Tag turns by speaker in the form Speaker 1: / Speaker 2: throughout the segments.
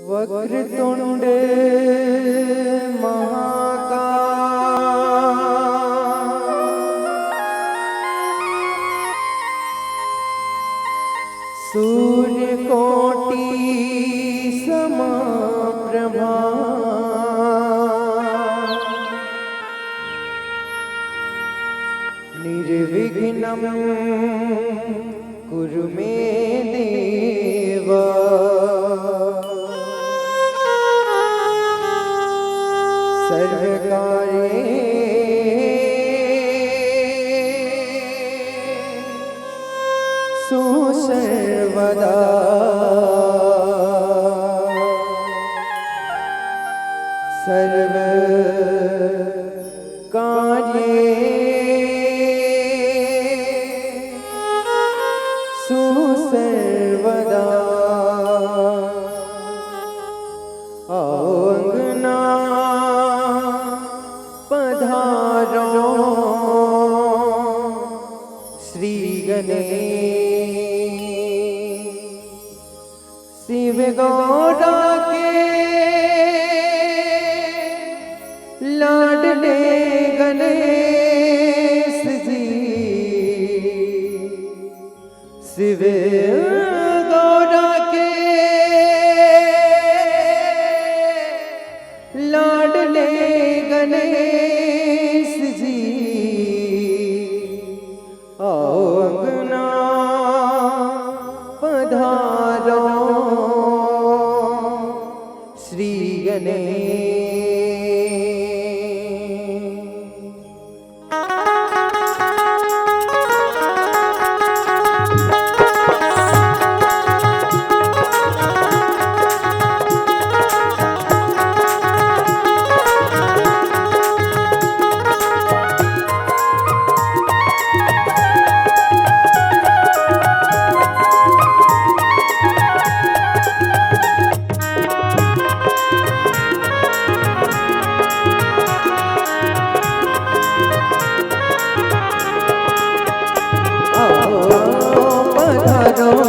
Speaker 1: वक्रतुंड महाकाय सूर्यकोटि समप्रभा निर्विघ्नं कुरु मे देव। सर्वकार्येषु सर्वदा सर्वकार्येषु सर्वदा अंगना पधारो श्री गणेश शिव गौरा के लाडले गणेश जी। शिव गौरा के लाडले गणेश जी आओ अंगना पधारो श्री गणेश।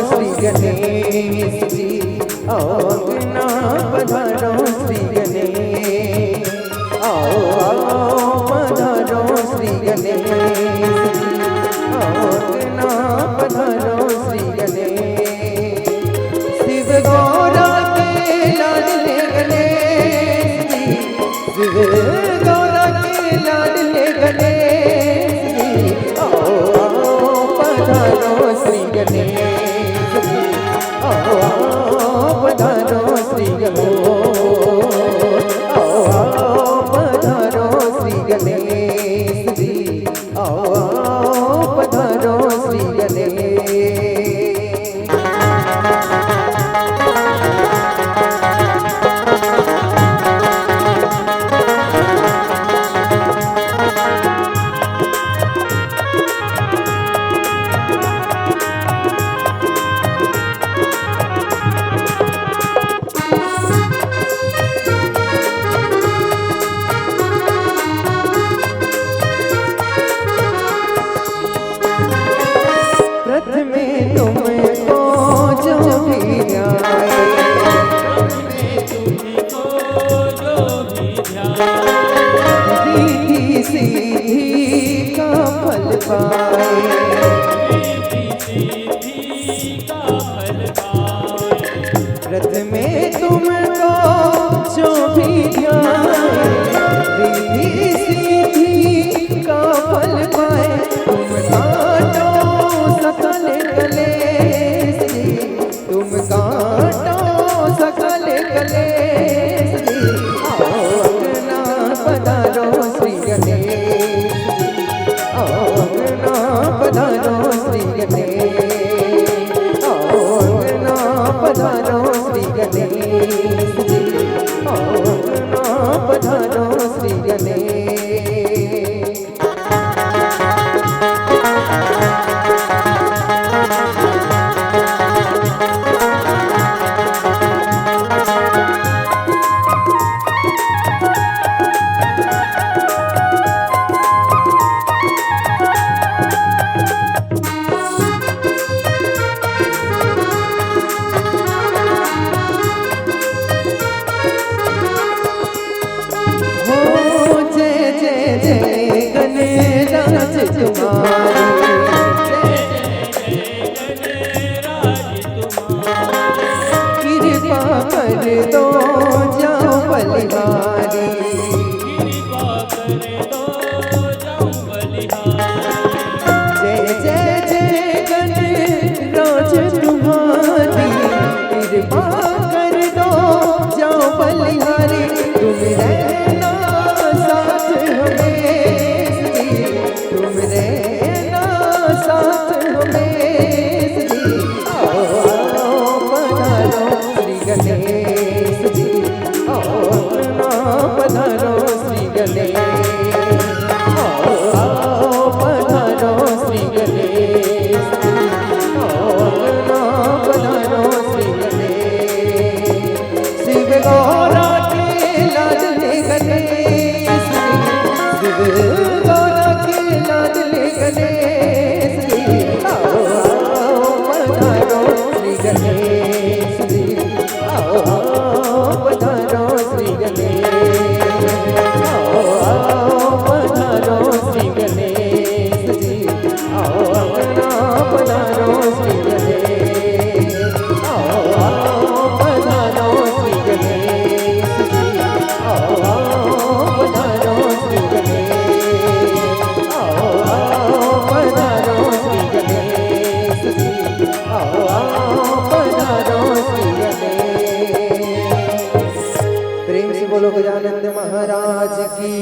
Speaker 1: श्री गणेश जी अंगना पधारो श्री गणेश आओ आओ पधारो श्री गणेश जी अंगना पधारो श्री गणेश। शिव गौरा के लाडले गणेश जी शिव गौरा के लाडले गणेश जी आओ आओ पधारो श्री गणेश पधारो श्री गणेश पधारो श्री गणेश जी पधारो श्री गणेश। प्रथमे तुमको जो भी ध्याए सीधी सीधी का फल पाए। प्रथमे तुमको जो भी ध्याए सीधी सीधी का फल पाए। तुम काटो सकल कलेश जी तुम काटो सकल कलेश जी आओ अंगना पधारो श्री गणेश आओ अंगना पधारो श्री गणेश आओ अंगना पधारो श्री गणेश जी आओ अंगना पधारो श्री गणेश। कर दो जाओ बलिहारी।
Speaker 2: कृपा कर दो जाऊं बलिहारी।
Speaker 1: जय जय जय गणराज तुम्हारी, कृपा कर दो जाओ बलिहारी। तुम रहना साथ हमें जी, तुम रहना साथ हमें जी। आओ आओ पधारो श्री गणेश जी, आओ अपना पधारो श्री गणेश। आओ आओ पधारो श्री गणेश जी, आओ अपना पधारो श्री गणेश। शिव गौरा के लाडले गणेश जी, शिव गौरा के लाडले गणेश जी। आओ आओ पधारो श्री गणेश जी, आओ आओ पधारो श्री गणेश। आओ आओ पधारो श्री गणेश जी, आओ अपना पधारो श्री गणेश। आओ आओ पधारो श्री गणेश जी, आओ आओ पधारो श्री गणेश। आओ आओ पधारो श्री गणेश जी, आओ आओ पधारो श्री गणेश। प्रेम से बोलो गजानंद महाराज की।